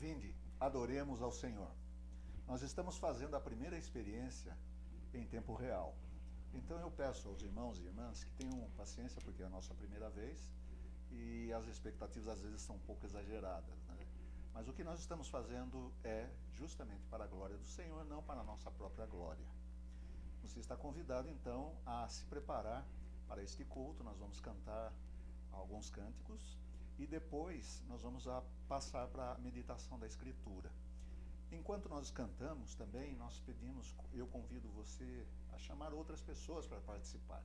Vinde, adoremos ao Senhor. Nós estamos fazendo a primeira experiência em tempo real. Então eu peço aos irmãos e irmãs que tenham paciência, porque é a nossa primeira vez e as expectativas às vezes são um pouco exageradas, né? Mas o que nós estamos fazendo é justamente para a glória do Senhor, não para a nossa própria glória. Você está convidado então a se preparar para este culto. Nós vamos cantar alguns cânticos e depois nós vamos passar para a meditação da Escritura. Enquanto nós cantamos também, nós pedimos, eu convido você a chamar outras pessoas para participar.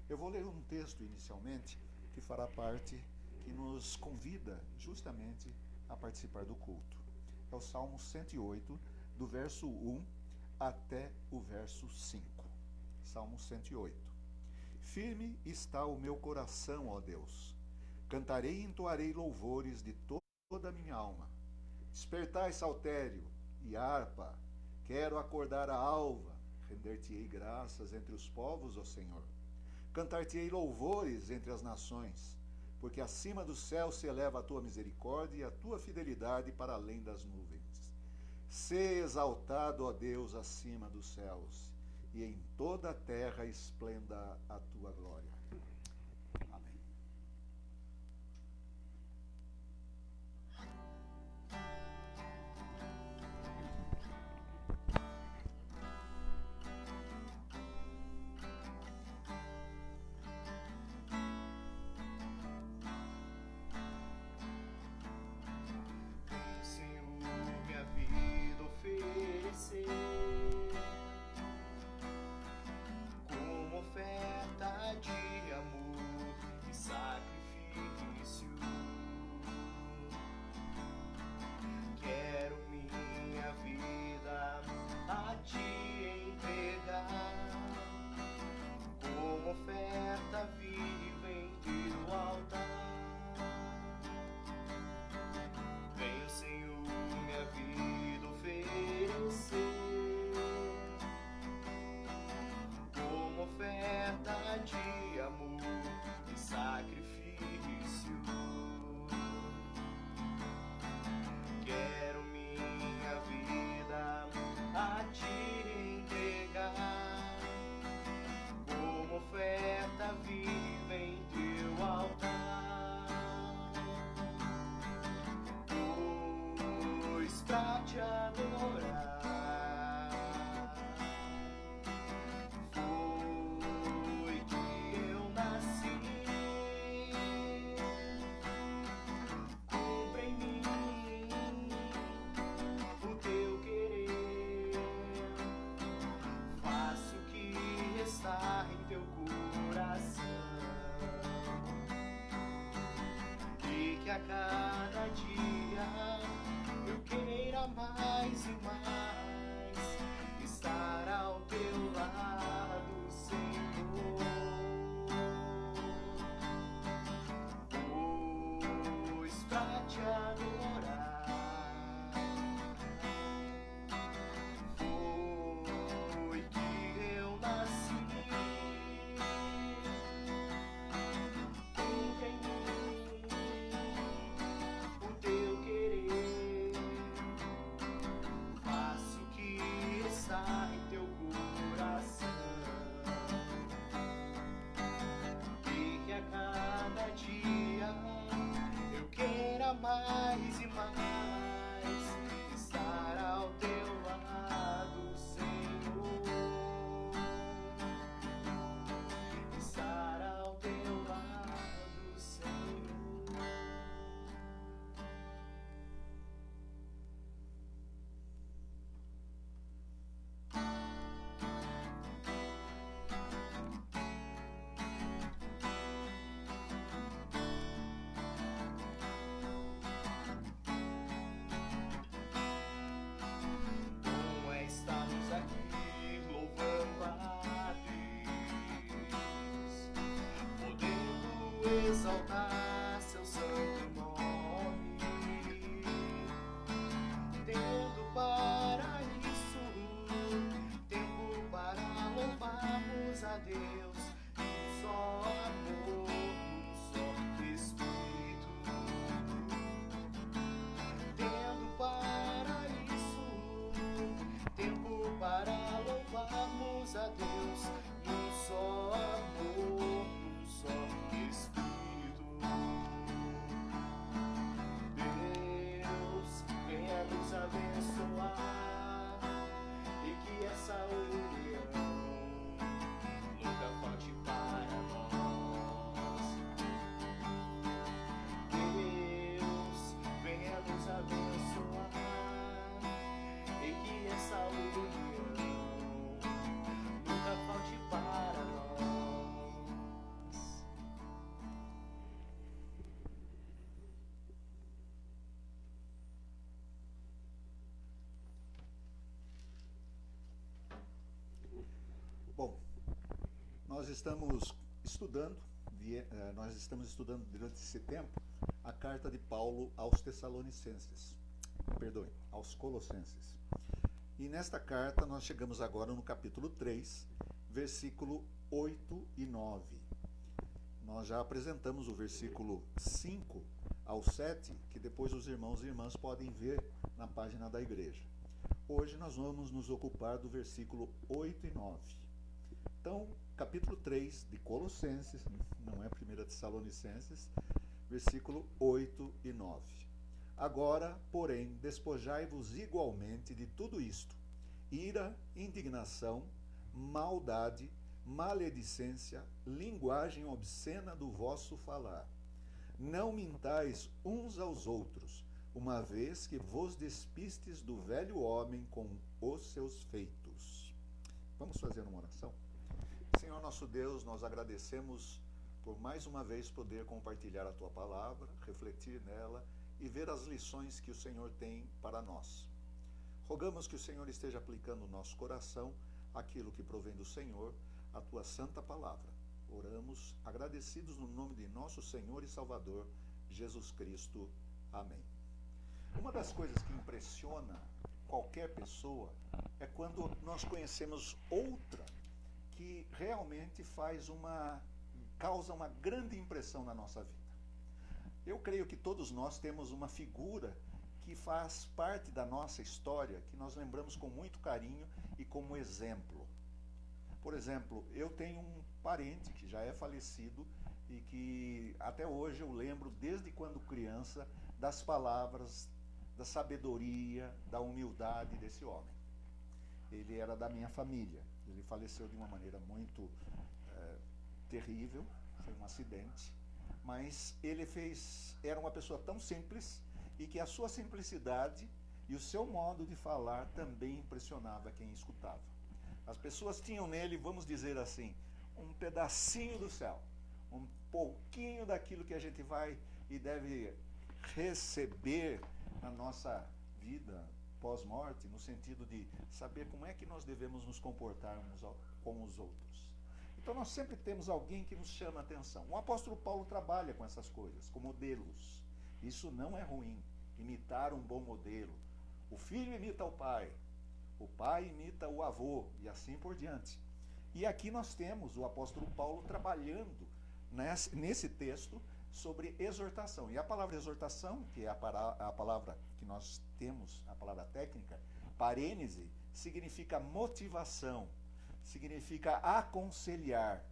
Eu vou ler um texto inicialmente que fará parte, que nos convida justamente a participar do culto. É o Salmo 108, do verso 1 até o verso 5. Salmo 108. Firme está o meu coração, ó Deus. Cantarei e entoarei louvores de toda a minha alma. Despertai, saltério e harpa, quero acordar a alva, render-te-ei graças entre os povos, ó Senhor. Cantar-te-ei louvores entre as nações, porque acima do céu se eleva a tua misericórdia e a tua fidelidade para além das nuvens. Sê exaltado, ó Deus, acima dos céus, e em toda a terra esplenda a tua glória. Amém. Como oferta de amor e sacrifício, quero minha vida a te entregar, como oferta viva em teu altar. Venho, Senhor, minha vida oferecer como oferta de amor e sacrifício. Quero minha vida a te entregar, como oferta viva em teu altar. Pois pra te adorar em teu coração, e que a cada dia eu queira mais e mais estar ao teu lado, Senhor. Pois pra te adorar foi que eu nasci. O teu querer, faço o que está em teu coração, e que a cada dia eu queira mais e mais estar ao teu lado, Senhor. Estar ao teu lado, Senhor. Bom é estarmos aqui louvando a Deus, podendo exaltar seu santo nome, tendo para isso tempo para louvarmos a Deus, um só amor, um só Espírito, tendo para estamos estudando, durante esse tempo a carta de Paulo aos aos Colossenses. E nesta carta nós chegamos agora no capítulo 3, versículo 8 e 9. Nós já apresentamos o versículo 5 ao 7, que depois os irmãos e irmãs podem ver na página da igreja. Hoje nós vamos nos ocupar do versículo 8 e 9. Então, capítulo 3 de Colossenses, não é 1 Tessalonicenses, versículo 8 e 9. Agora, porém, despojai-vos igualmente de tudo isto: ira, indignação, maldade, maledicência, linguagem obscena do vosso falar. Não mintais uns aos outros, uma vez que vos despistes do velho homem com os seus feitos. Vamos fazer uma oração? Senhor nosso Deus, nós agradecemos por mais uma vez poder compartilhar a Tua palavra, refletir nela e ver as lições que o Senhor tem para nós. Rogamos que o Senhor esteja aplicando no nosso coração aquilo que provém do Senhor, a Tua santa palavra. Oramos agradecidos no nome de nosso Senhor e Salvador, Jesus Cristo. Amém. Uma das coisas que impressiona qualquer pessoa é quando nós conhecemos outra que realmente causa uma grande impressão na nossa vida. Eu creio que todos nós temos uma figura que faz parte da nossa história, que nós lembramos com muito carinho e como exemplo. Por exemplo, eu tenho um parente que já é falecido e que até hoje eu lembro, desde quando criança, das palavras, da sabedoria, da humildade desse homem. Ele era da minha família. Ele faleceu de uma maneira muito terrível, foi um acidente, mas era uma pessoa tão simples e que a sua simplicidade e o seu modo de falar também impressionava quem escutava. As pessoas tinham nele, vamos dizer assim, um pedacinho do céu, um pouquinho daquilo que a gente vai e deve receber na nossa vida pós-morte, no sentido de saber como é que nós devemos nos comportar uns com os outros. Então nós sempre temos alguém que nos chama a atenção. O apóstolo Paulo trabalha com essas coisas, com modelos. Isso não é ruim, imitar um bom modelo. O filho imita o pai imita o avô, e assim por diante. E aqui nós temos o apóstolo Paulo trabalhando nesse texto sobre exortação. E a palavra exortação, que é a palavra que nós temos, a palavra técnica, parênese, significa motivação, significa aconselhar,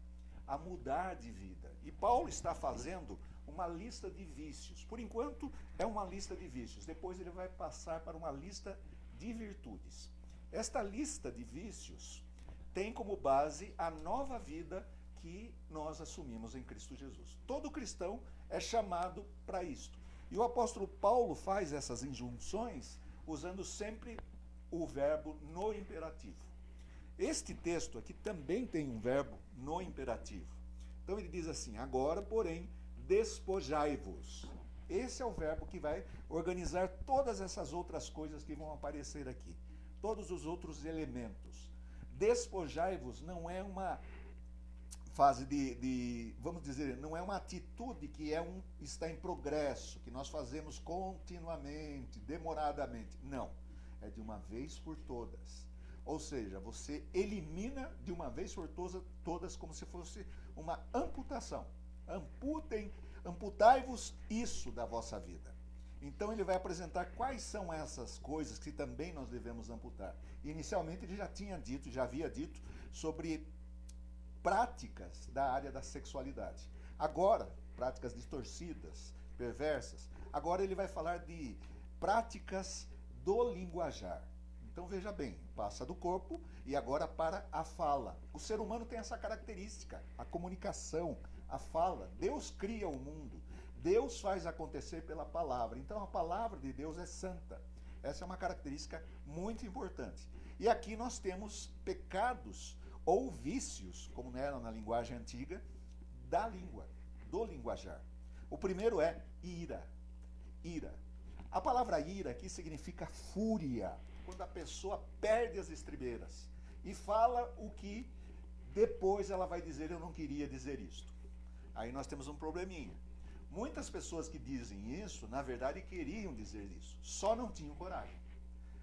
a mudar de vida. E Paulo está fazendo uma lista de vícios. Por enquanto, é uma lista de vícios. Depois ele vai passar para uma lista de virtudes. Esta lista de vícios tem como base a nova vida que nós assumimos em Cristo Jesus. Todo cristão é chamado para isto. E o apóstolo Paulo faz essas injunções usando sempre o verbo no imperativo. Este texto aqui também tem um verbo no imperativo. Então ele diz assim: agora, porém, despojai-vos. Esse é o verbo que vai organizar todas essas outras coisas que vão aparecer aqui. Todos os outros elementos. Despojai-vos não é uma fase vamos dizer, não é uma atitude que está em progresso, que nós fazemos continuamente, demoradamente. Não. É de uma vez por todas. Ou seja, você elimina de uma vez por todas como se fosse uma amputação. Amputai-vos isso da vossa vida. Então ele vai apresentar quais são essas coisas que também nós devemos amputar. Inicialmente ele já havia dito sobre práticas da área da sexualidade. Agora, práticas distorcidas, perversas. Agora ele vai falar de práticas do linguajar. Então veja bem, passa do corpo e agora para a fala. O ser humano tem essa característica, a comunicação, a fala. Deus cria o mundo, Deus faz acontecer pela palavra. Então a palavra de Deus é santa. Essa é uma característica muito importante. E aqui nós temos pecados ou vícios, como era na linguagem antiga, da língua, do linguajar. O primeiro é ira. Ira. A palavra ira aqui significa fúria, quando a pessoa perde as estribeiras e fala o que depois ela vai dizer, eu não queria dizer isto. Aí nós temos um probleminha. Muitas pessoas que dizem isso, na verdade queriam dizer isso, só não tinham coragem.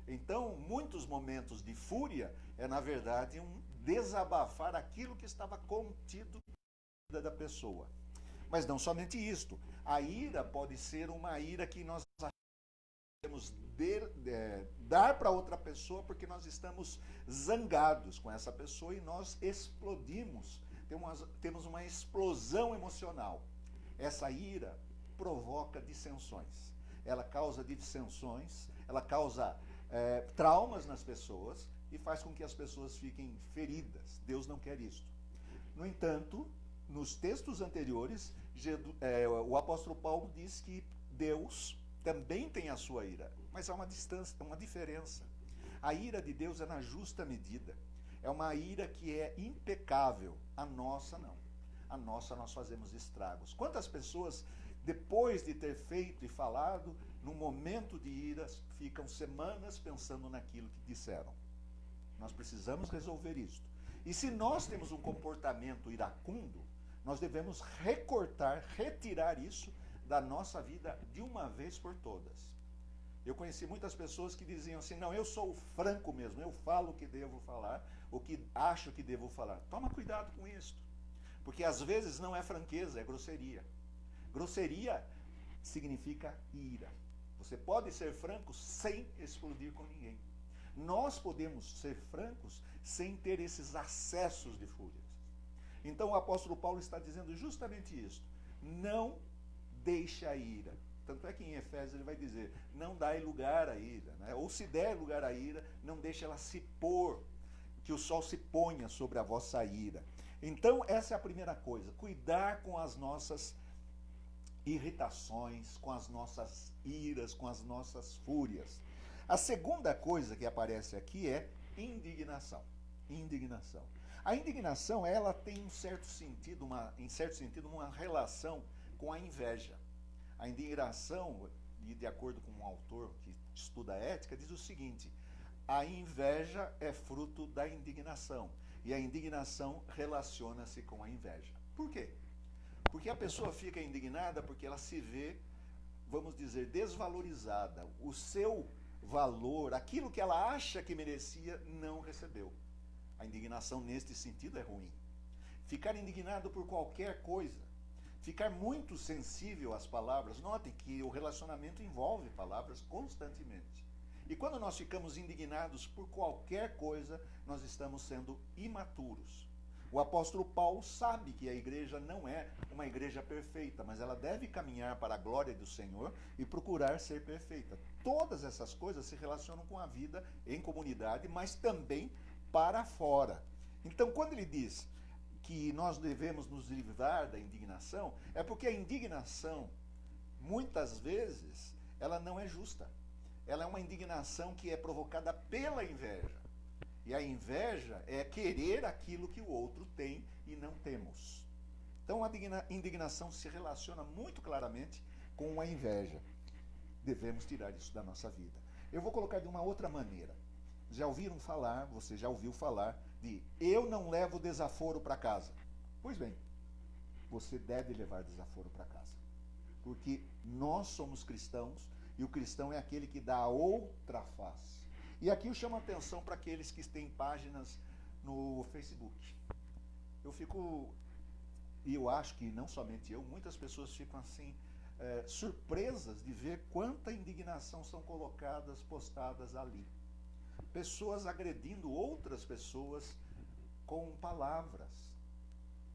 Então, muitos momentos de fúria na verdade, um desabafar aquilo que estava contido na vida da pessoa. Mas não somente isto. A ira pode ser uma ira que nós podemos dar para outra pessoa porque nós estamos zangados com essa pessoa e nós explodimos. Temos uma explosão emocional. Essa ira provoca dissensões. Ela causa dissensões, ela causa traumas nas pessoas e faz com que as pessoas fiquem feridas. Deus não quer isso. No entanto, nos textos anteriores, o apóstolo Paulo diz que Deus também tem a sua ira, mas há uma distância, uma diferença. A ira de Deus é na justa medida. É uma ira que é impecável. A nossa não. A nossa nós fazemos estragos. Quantas pessoas, depois de ter feito e falado, num momento de ira, ficam semanas pensando naquilo que disseram? Nós precisamos resolver isso. E se nós temos um comportamento iracundo, nós devemos recortar, retirar isso da nossa vida de uma vez por todas. Eu conheci muitas pessoas que diziam assim, não, eu sou franco mesmo, eu falo o que devo falar, o que acho que devo falar. Toma cuidado com isso, porque às vezes não é franqueza, é grosseria. Grosseria significa ira. Você pode ser franco sem explodir com ninguém. Nós podemos ser francos sem ter esses acessos de fúria. Então o apóstolo Paulo está dizendo justamente isso. Não deixe a ira. Tanto é que em Efésios ele vai dizer, não dai lugar à ira. Né? Ou se der lugar à ira, não deixe ela se pôr, que o sol se ponha sobre a vossa ira. Então essa é a primeira coisa, cuidar com as nossas irritações, com as nossas iras, com as nossas fúrias. A segunda coisa que aparece aqui é indignação. Indignação. A indignação, ela tem em certo sentido uma relação com a inveja. A indignação, de acordo com um autor que estuda ética, diz o seguinte: a inveja é fruto da indignação. E a indignação relaciona-se com a inveja. Por quê? Porque a pessoa fica indignada porque ela se vê, vamos dizer, desvalorizada. O seu valor, aquilo que ela acha que merecia, não recebeu. A indignação neste sentido é ruim. Ficar indignado por qualquer coisa, ficar muito sensível às palavras. Notem que o relacionamento envolve palavras constantemente. E quando nós ficamos indignados por qualquer coisa, nós estamos sendo imaturos. O apóstolo Paulo sabe que a igreja não é uma igreja perfeita, mas ela deve caminhar para a glória do Senhor e procurar ser perfeita. Todas essas coisas se relacionam com a vida em comunidade, mas também para fora. Então, quando ele diz que nós devemos nos livrar da indignação, é porque a indignação, muitas vezes, ela não é justa. Ela é uma indignação que é provocada pela inveja. E a inveja é querer aquilo que o outro tem e não temos. Então a indignação se relaciona muito claramente com a inveja. Devemos tirar isso da nossa vida. Eu vou colocar de uma outra maneira. Já ouviram falar, você já ouviu falar de eu não levo desaforo para casa. Pois bem, você deve levar desaforo para casa. Porque nós somos cristãos e o cristão é aquele que dá a outra face. E aqui eu chamo a atenção para aqueles que têm páginas no Facebook. E eu acho que não somente eu, muitas pessoas ficam assim, surpresas de ver quanta indignação são colocadas, postadas ali. Pessoas agredindo outras pessoas com palavras.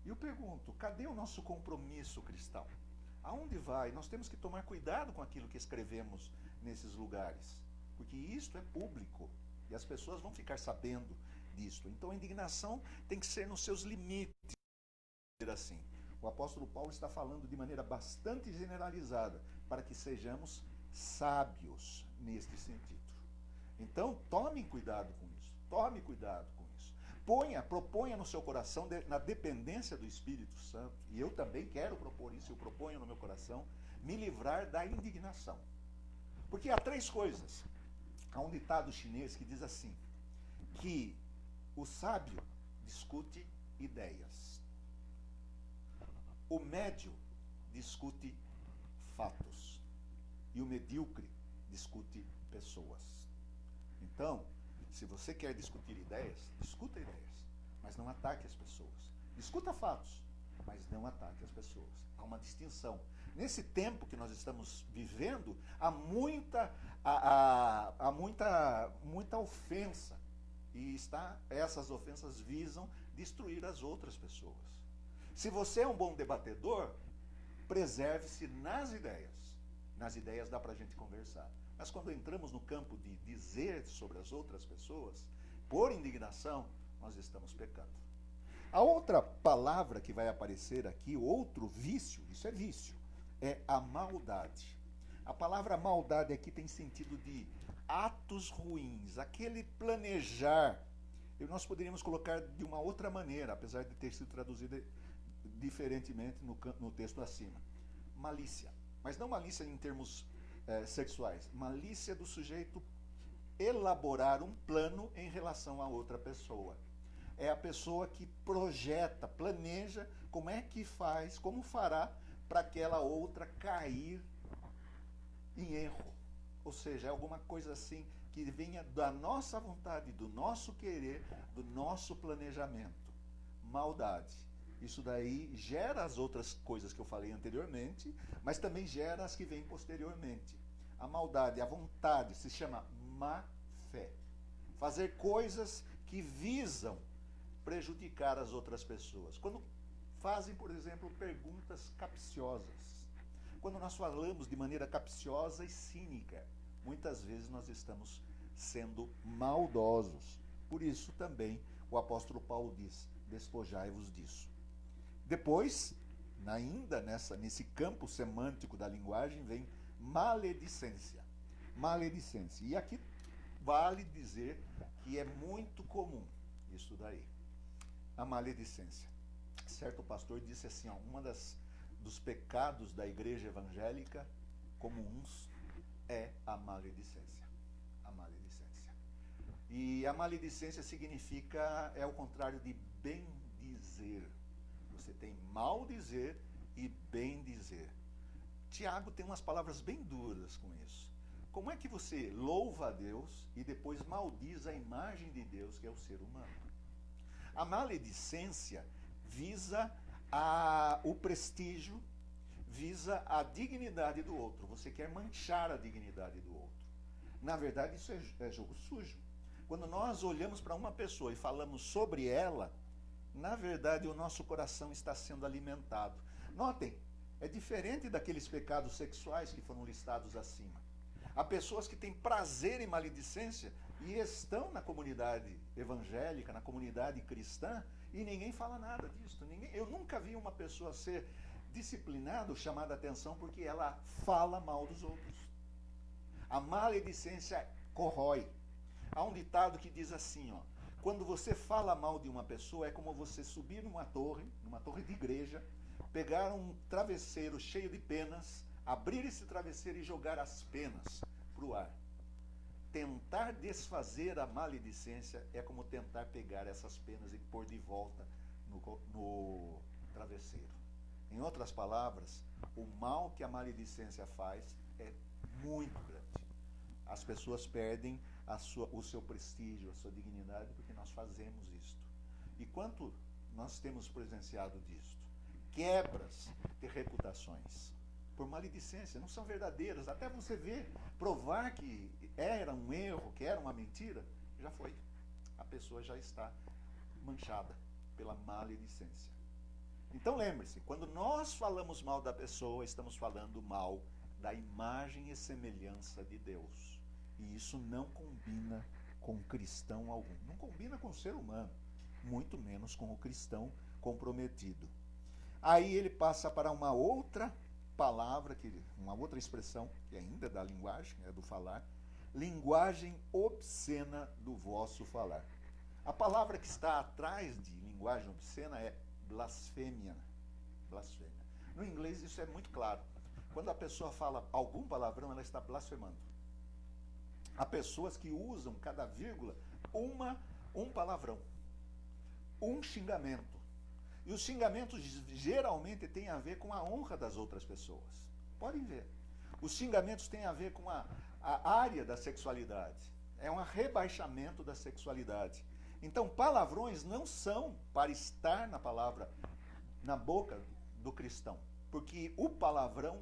E eu pergunto, cadê o nosso compromisso cristão? Aonde vai? Nós temos que tomar cuidado com aquilo que escrevemos nesses lugares. Porque isto é público e as pessoas vão ficar sabendo disto. Então a indignação tem que ser nos seus limites. Assim. O apóstolo Paulo está falando de maneira bastante generalizada para que sejamos sábios neste sentido. Então tome cuidado com isso. Tome cuidado com isso. Proponha no seu coração, na dependência do Espírito Santo, e eu também quero propor isso, eu proponho no meu coração, me livrar da indignação. Porque há três coisas. Há um ditado chinês que diz assim, que o sábio discute ideias. O médio discute fatos e o medíocre discute pessoas. Então, se você quer discutir ideias, discuta ideias, mas não ataque as pessoas. Discuta fatos, mas não ataque as pessoas. Há uma distinção. Nesse tempo que nós estamos vivendo, há muita ofensa. E essas ofensas visam destruir as outras pessoas. Se você é um bom debatedor, preserve-se nas ideias. Nas ideias dá pra gente conversar. Mas quando entramos no campo de dizer sobre as outras pessoas, por indignação, nós estamos pecando. A outra palavra que vai aparecer aqui, outro vício, isso é vício, é a maldade. A palavra maldade aqui tem sentido de atos ruins, aquele planejar. E nós poderíamos colocar de uma outra maneira, apesar de ter sido traduzida diferentemente no texto acima. Malícia. Mas não malícia em termos sexuais. Malícia do sujeito elaborar um plano em relação a outra pessoa. É a pessoa que projeta, planeja como é que faz, como fará para aquela outra cair em erro. Ou seja, é alguma coisa assim que venha da nossa vontade, do nosso querer, do nosso planejamento. Maldade. Isso daí gera as outras coisas que eu falei anteriormente, mas também gera as que vêm posteriormente. A maldade, a vontade, se chama má fé. Fazer coisas que visam prejudicar as outras pessoas. Quando fazem, por exemplo, perguntas capciosas. Quando nós falamos de maneira capciosa e cínica, muitas vezes nós estamos sendo maldosos. Por isso também o apóstolo Paulo diz: despojai-vos disso. Depois, ainda nesse campo semântico da linguagem, vem maledicência. Maledicência. E aqui vale dizer que é muito comum isso daí. A maledicência. Certo pastor disse assim, dos pecados da igreja evangélica comuns é a maledicência. A maledicência. E a maledicência significa, é o contrário de bem dizer. Você tem mal dizer e bem dizer. Tiago tem umas palavras bem duras com isso. Como é que você louva a Deus e depois maldiz a imagem de Deus, que é o ser humano? A maledicência visa o prestígio, visa a dignidade do outro. Você quer manchar a dignidade do outro. Na verdade, isso é jogo sujo. Quando nós olhamos para uma pessoa e falamos sobre ela, na verdade, o nosso coração está sendo alimentado. Notem, é diferente daqueles pecados sexuais que foram listados acima. Há pessoas que têm prazer em maledicência e estão na comunidade evangélica, na comunidade cristã, e ninguém fala nada disso. Eu nunca vi uma pessoa ser disciplinada, chamada a atenção, porque ela fala mal dos outros. A maledicência corrói. Há um ditado que diz assim, quando você fala mal de uma pessoa, é como você subir numa torre de igreja, pegar um travesseiro cheio de penas, abrir esse travesseiro e jogar as penas para o ar. Tentar desfazer a maledicência é como tentar pegar essas penas e pôr de volta no travesseiro. Em outras palavras, o mal que a maledicência faz é muito grande. As pessoas perdem o seu prestígio, a sua dignidade, porque nós fazemos isto. E quanto nós temos presenciado disto? Quebras de reputações por maledicência, não são verdadeiras. Até você ver, provar que era um erro, que era uma mentira, já foi. A pessoa já está manchada pela maledicência. Então lembre-se, quando nós falamos mal da pessoa, estamos falando mal da imagem e semelhança de Deus. E isso não combina com cristão algum. Não combina com o ser humano, muito menos com o cristão comprometido. Aí ele passa para uma outra palavra, uma outra expressão, que ainda é da linguagem, é do falar, linguagem obscena do vosso falar. A palavra que está atrás de linguagem obscena é blasfêmia. Blasfêmia. No inglês isso é muito claro. Quando a pessoa fala algum palavrão, ela está blasfemando. Há pessoas que usam cada vírgula um palavrão, um xingamento. E os xingamentos geralmente têm a ver com a honra das outras pessoas. Podem ver. Os xingamentos têm a ver com a área da sexualidade. É um rebaixamento da sexualidade. Então, palavrões não são para estar na palavra, na boca do cristão. Porque o palavrão,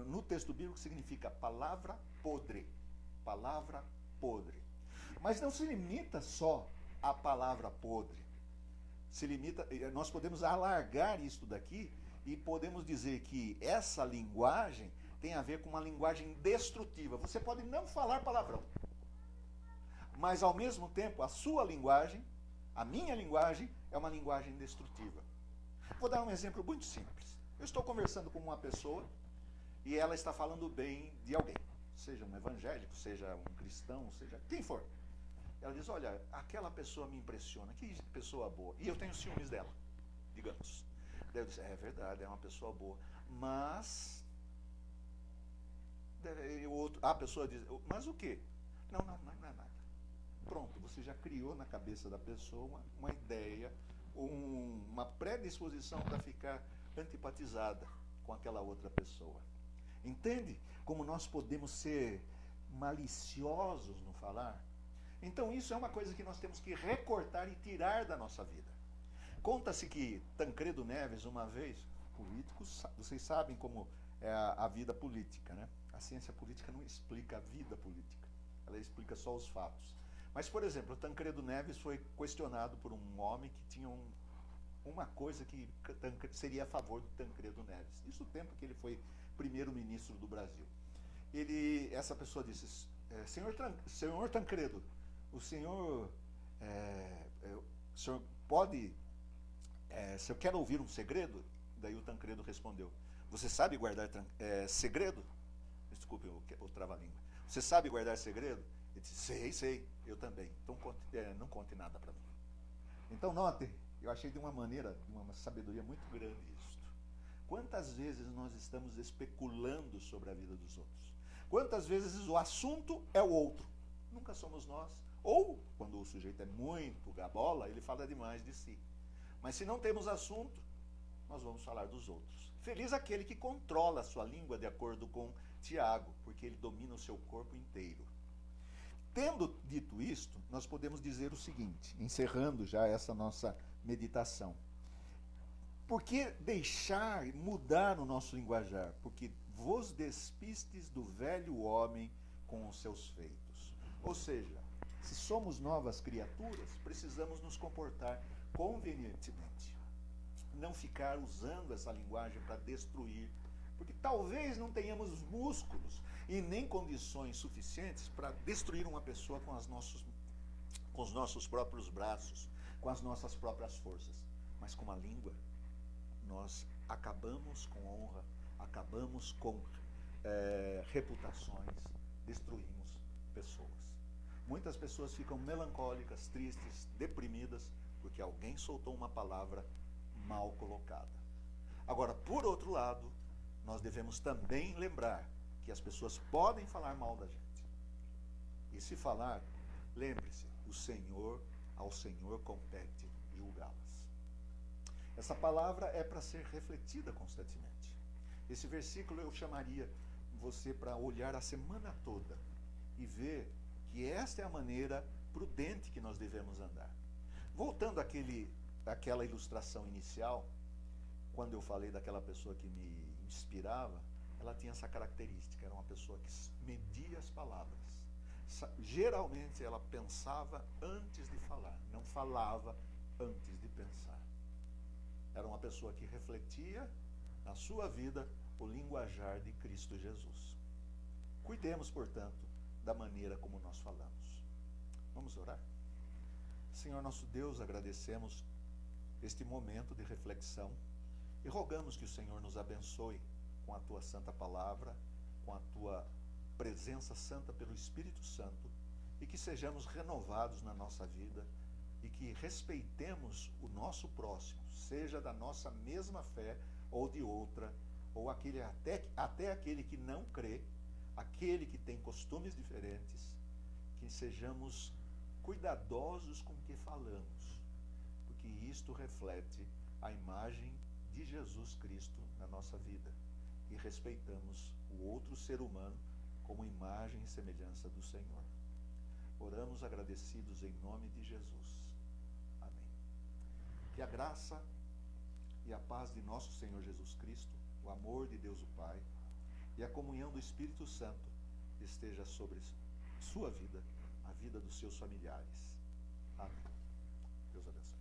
no texto bíblico, significa palavra podre. Palavra podre. Mas não se limita só à palavra podre. Nós podemos alargar isto daqui e podemos dizer que essa linguagem tem a ver com uma linguagem destrutiva. Você pode não falar palavrão, mas ao mesmo tempo a sua linguagem, a minha linguagem, é uma linguagem destrutiva. Vou dar um exemplo muito simples. Eu estou conversando com uma pessoa e ela está falando bem de alguém, seja um evangélico, seja um cristão, seja quem for. Ela diz, olha, aquela pessoa me impressiona, que pessoa boa. E eu tenho ciúmes dela, digamos. Daí eu disse, é verdade, é uma pessoa boa. Mas a pessoa diz, mas o quê? Não é nada. Pronto, você já criou na cabeça da pessoa uma ideia, uma predisposição para ficar antipatizada com aquela outra pessoa. Entende como nós podemos ser maliciosos no falar? Então isso é uma coisa que nós temos que recortar e tirar da nossa vida. Conta-se que Tancredo Neves, uma vez, políticos, vocês sabem como é a vida política, né? A ciência política não explica a vida política, ela explica só os fatos. Mas, por exemplo, Tancredo Neves foi questionado por um homem que tinha uma coisa que seria a favor do Tancredo Neves. Isso no tempo que ele foi primeiro-ministro do Brasil. Essa pessoa disse, senhor Tancredo, o senhor pode, o senhor quer ouvir um segredo? Daí o Tancredo respondeu, você sabe guardar segredo? Desculpe o trava-língua. Você sabe guardar segredo? Ele disse, sei, eu também. Então não conte nada para mim. Então notem, eu achei de uma maneira, uma sabedoria muito grande isso. Quantas vezes nós estamos especulando sobre a vida dos outros? Quantas vezes o assunto é o outro? Nunca somos nós. Ou, quando o sujeito é muito gabola, ele fala demais de si. Mas se não temos assunto, nós vamos falar dos outros. Feliz aquele que controla a sua língua, de acordo com Tiago, porque ele domina o seu corpo inteiro. Tendo dito isto, nós podemos dizer o seguinte, encerrando já essa nossa meditação. Por que deixar mudar o nosso linguajar? Porque vos despistes do velho homem com os seus feitos. Ou seja, se somos novas criaturas, precisamos nos comportar convenientemente. Não ficar usando essa linguagem para destruir, porque talvez não tenhamos músculos e nem condições suficientes para destruir uma pessoa com os nossos próprios braços, com as nossas próprias forças. Mas com a língua, nós acabamos com honra, acabamos com reputações, destruímos pessoas. Muitas pessoas ficam melancólicas, tristes, deprimidas, porque alguém soltou uma palavra mal colocada. Agora, por outro lado, nós devemos também lembrar que as pessoas podem falar mal da gente. E se falar, lembre-se, ao Senhor compete julgá-las. Essa palavra é para ser refletida constantemente. Esse versículo eu chamaria você para olhar a semana toda e ver que esta é a maneira prudente que nós devemos andar. Voltando àquela ilustração inicial, quando eu falei daquela pessoa que me inspirava, ela tinha essa característica, era uma pessoa que media as palavras. Geralmente ela pensava antes de falar, não falava antes de pensar. Era uma pessoa que refletia na sua vida o linguajar de Cristo Jesus. Cuidemos, portanto, da maneira como nós falamos. Vamos orar? Senhor nosso Deus, agradecemos este momento de reflexão e rogamos que o Senhor nos abençoe com a Tua Santa Palavra, com a Tua presença santa pelo Espírito Santo e que sejamos renovados na nossa vida e que respeitemos o nosso próximo, seja da nossa mesma fé ou de outra, ou até aquele que não crê, aquele que tem costumes diferentes, que sejamos cuidadosos com o que falamos, porque isto reflete a imagem de Jesus Cristo na nossa vida e respeitamos o outro ser humano como imagem e semelhança do Senhor. Oramos agradecidos em nome de Jesus. Amém. Que a graça e a paz de nosso Senhor Jesus Cristo, o amor de Deus o Pai e a comunhão do Espírito Santo esteja sobre sua vida, a vida dos seus familiares. Amém. Deus abençoe.